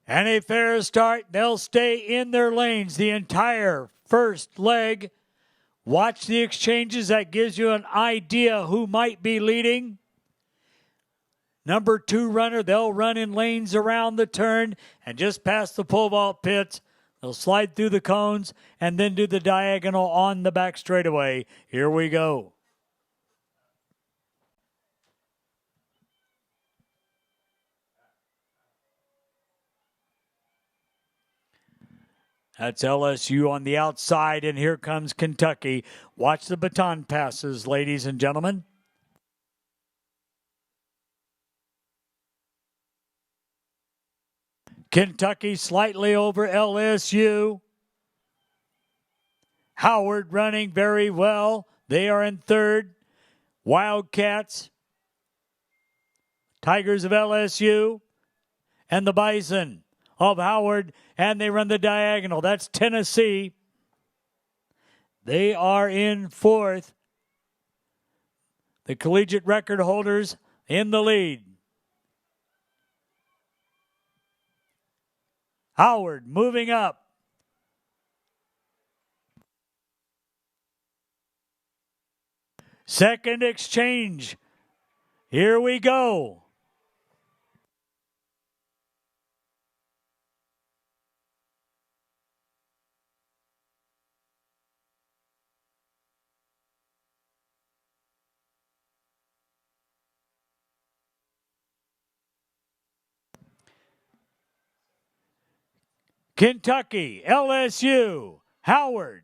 And a fair start. They'll stay in their lanes the entire first leg. Watch the exchanges. That gives you an idea who might be leading. Number 2 runner, they'll run in lanes around the turn and just past the pole vault pits. They'll slide through the cones and then do the diagonal on the back straightaway. Here we go. That's LSU on the outside, and here comes Kentucky. Watch the baton passes, ladies and gentlemen. Kentucky slightly over LSU. Howard running very well. They are in third. Wildcats, Tigers of LSU, and the Bison of Howard, and they run the diagonal. That's Tennessee. They are in fourth. The collegiate record holders in the lead. Howard moving up. Second exchange. Here we go. Kentucky, LSU, Howard.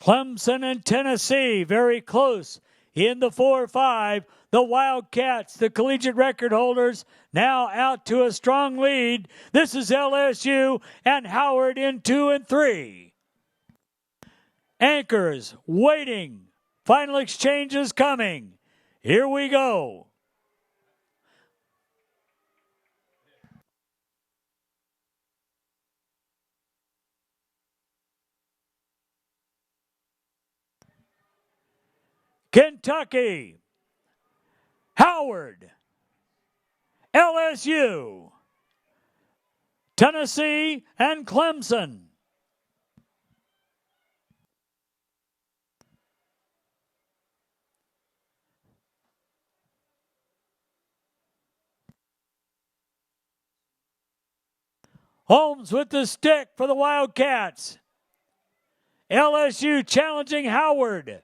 Clemson and Tennessee, very close in the 4-5. The Wildcats, the collegiate record holders, now out to a strong lead. This is LSU and Howard in 2 and 3. Anchors waiting. Final exchanges coming. Here we go. Kentucky, Howard, LSU, Tennessee, and Clemson. Holmes with the stick for the Wildcats. LSU challenging Howard.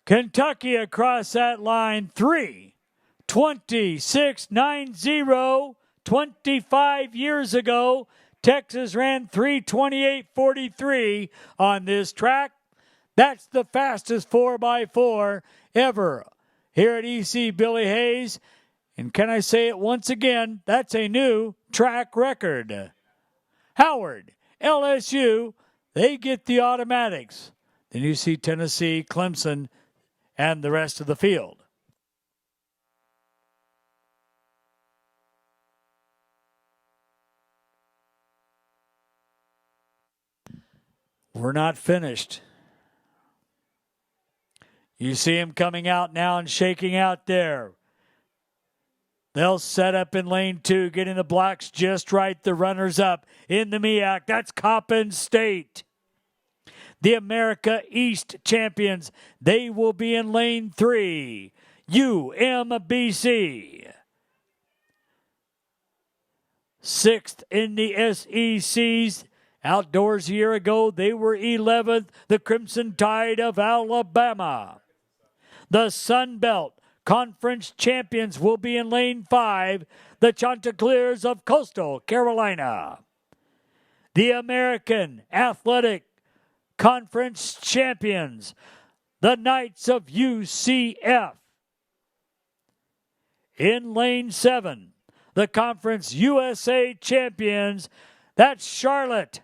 Kentucky across that line, 3:26.90. 25 years ago, Texas ran 3:28.43 on this track. That's the fastest 4x4 ever here at EC Billy Hayes. And can I say it once again, that's a new track record. Howard, LSU, they get the automatics. Then you see Tennessee, Clemson, and the rest of the field. We're not finished. You see him coming out now and shaking out there. They'll set up in lane 2, getting the blocks just right. The runners up in the MEAC. That's Coppin State. The America East champions, they will be in lane 3. UMBC. 6th in the SECs. Outdoors a year ago, they were 11th. The Crimson Tide of Alabama. The Sun Belt Conference champions will be in lane 5. The Chanticleers of Coastal Carolina. The American Athletic Conference champions, the Knights of UCF. In lane 7, the Conference USA champions, That's Charlotte.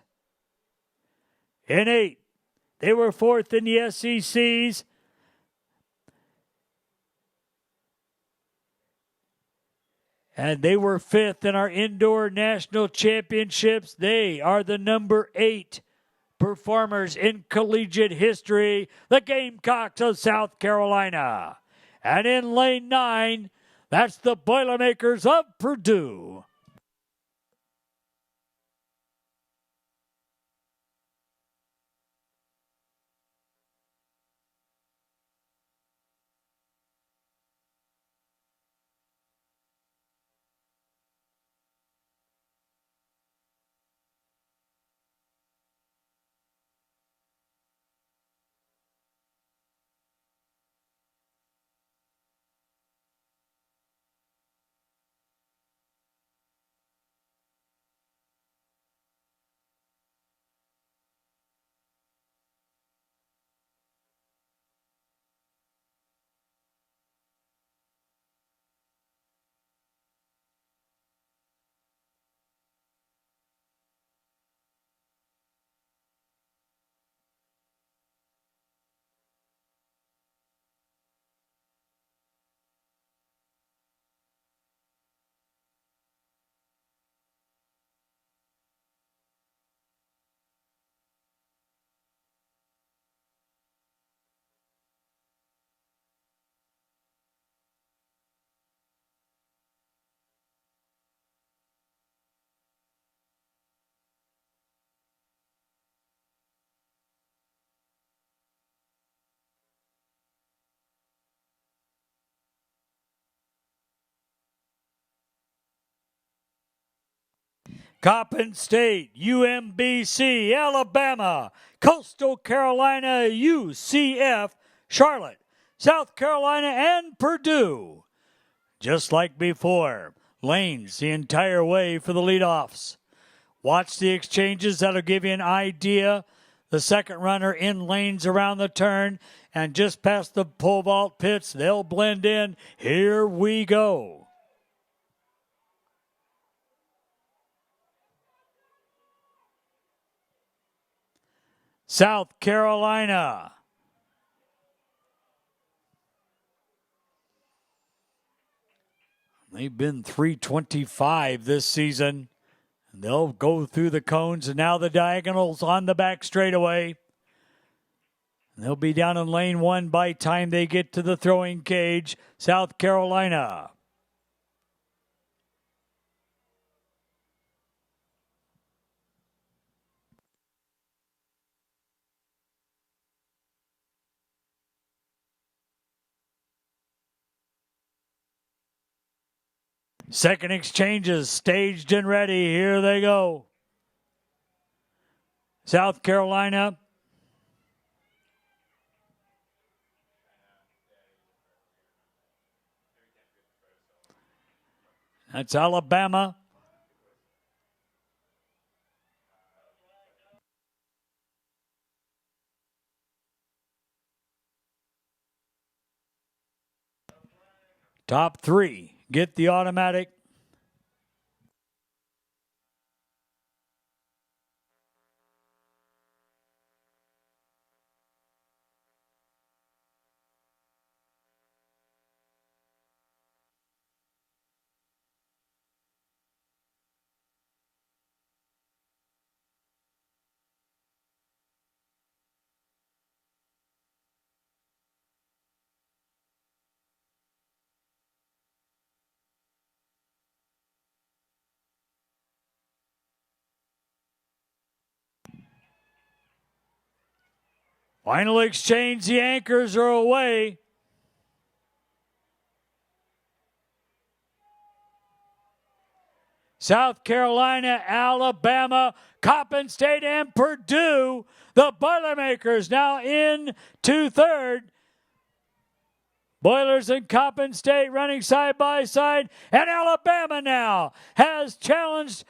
In 8, they were 4th in the SECs. And they were 5th in our indoor national championships. They are the number 8 performers in collegiate history, the Gamecocks of South Carolina. And in lane 9, that's the Boilermakers of Purdue. Coppin State, UMBC, Alabama, Coastal Carolina, UCF, Charlotte, South Carolina, and Purdue. Just like before, lanes the entire way for the leadoffs. Watch the exchanges. That'll give you an idea. The second runner in lanes around the turn and just past the pole vault pits. They'll blend in. Here we go. South Carolina. They've been 325 this season. They'll go through the cones and now the diagonals on the back straightaway. They'll be down in lane 1 by time they get to the throwing cage. South Carolina. Second exchanges staged and ready. Here they go. South Carolina. That's Alabama. Top 3 get the automatic. Final exchange, the anchors are away. South Carolina, Alabama, Coppin State, and Purdue. The Boilermakers now in to third. Boilers and Coppin State running side by side. And Alabama now has challenged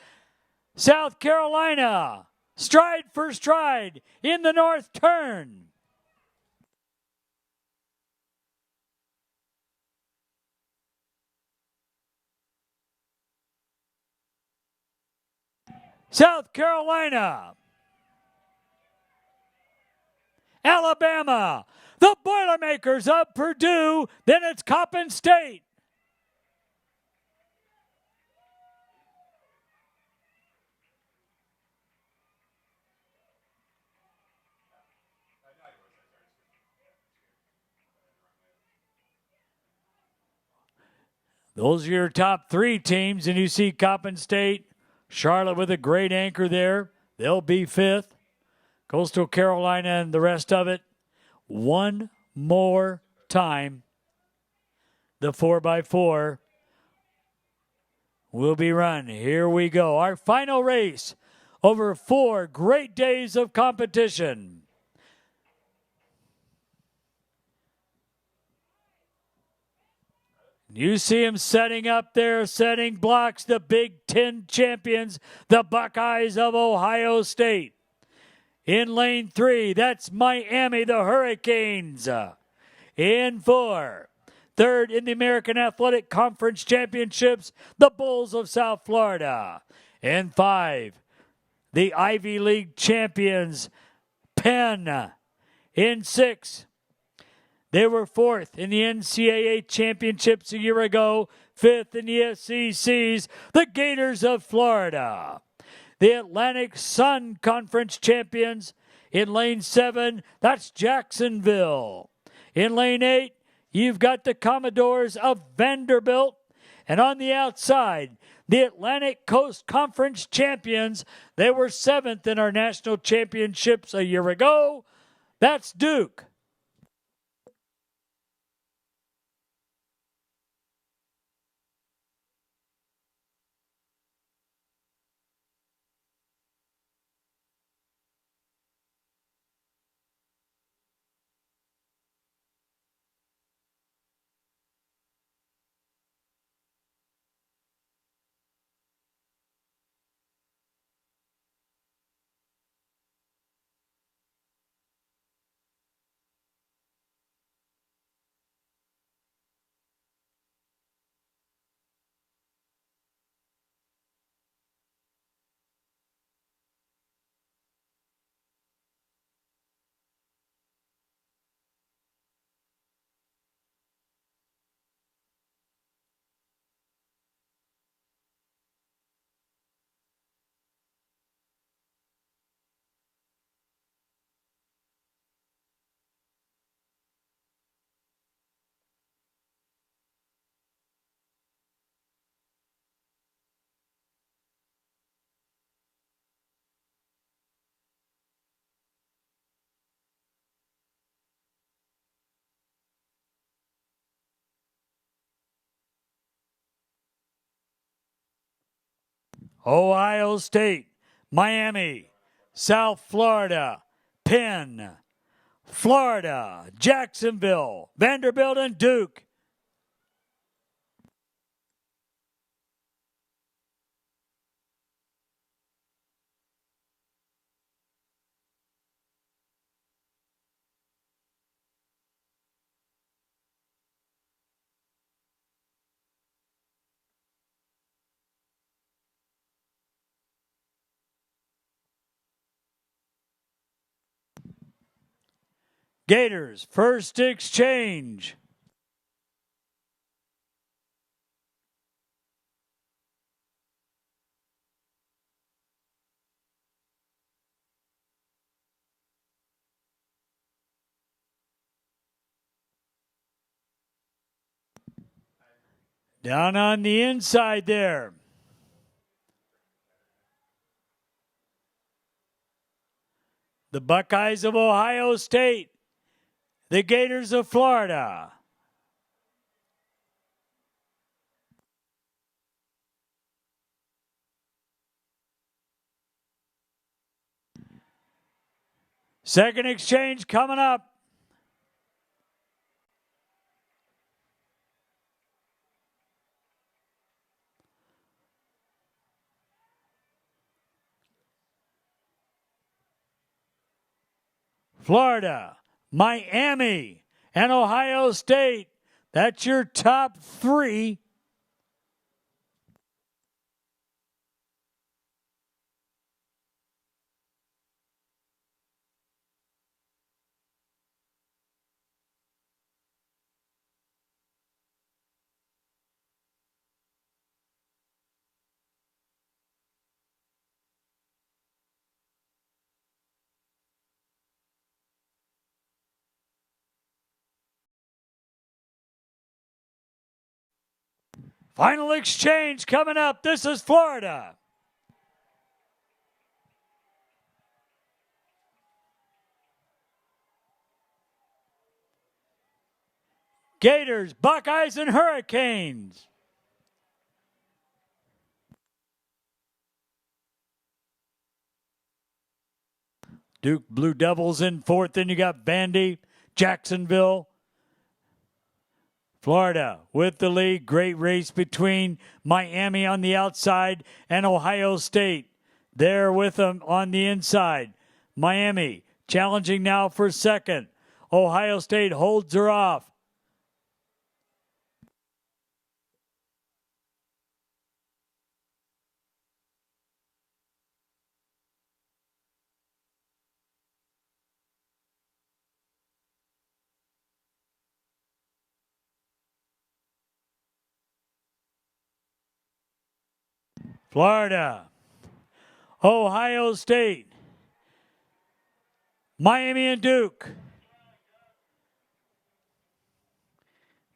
South Carolina. Stride for stride in the north turn. South Carolina. Alabama. The Boilermakers of Purdue. Then it's Coppin State. Those are your top three teams, and you see Coppin State, Charlotte with a great anchor there. They'll be fifth. Coastal Carolina and the rest of it. One more time, the 4x4 will be run. Here we go. Our final race over 4 great days of competition. You see him setting up there, setting blocks, the Big Ten champions, the Buckeyes of Ohio State. In lane 3, that's Miami, the Hurricanes. In 4, third in the American Athletic Conference Championships, the Bulls of South Florida. In 5, the Ivy League champions, Penn. In 6, they were 4th in the NCAA championships a year ago, 5th in the SECs, the Gators of Florida. The Atlantic Sun Conference champions. In lane 7, that's Jacksonville. In lane 8, you've got the Commodores of Vanderbilt. And on the outside, the Atlantic Coast Conference champions. They were 7th in our national championships a year ago. That's Duke. Ohio State, Miami, South Florida, Penn, Florida, Jacksonville, Vanderbilt, and Duke. Gators, first exchange. Down on the inside there. The Buckeyes of Ohio State. The Gators of Florida. Second exchange coming up. Florida, Miami, and Ohio State. That's your top 3. Final exchange coming up. This is Florida. Gators, Buckeyes, and Hurricanes. Duke Blue Devils in fourth. Then you got Vandy, Jacksonville, Florida with the lead. Great race between Miami on the outside and Ohio State. There with them on the inside. Miami challenging now for second. Ohio State holds her off. Florida, Ohio State, Miami, and Duke.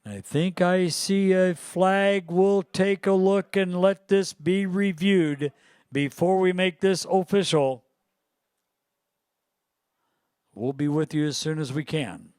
I think I see a flag. We'll take a look and let this be reviewed before we make this official. We'll be with you as soon as we can.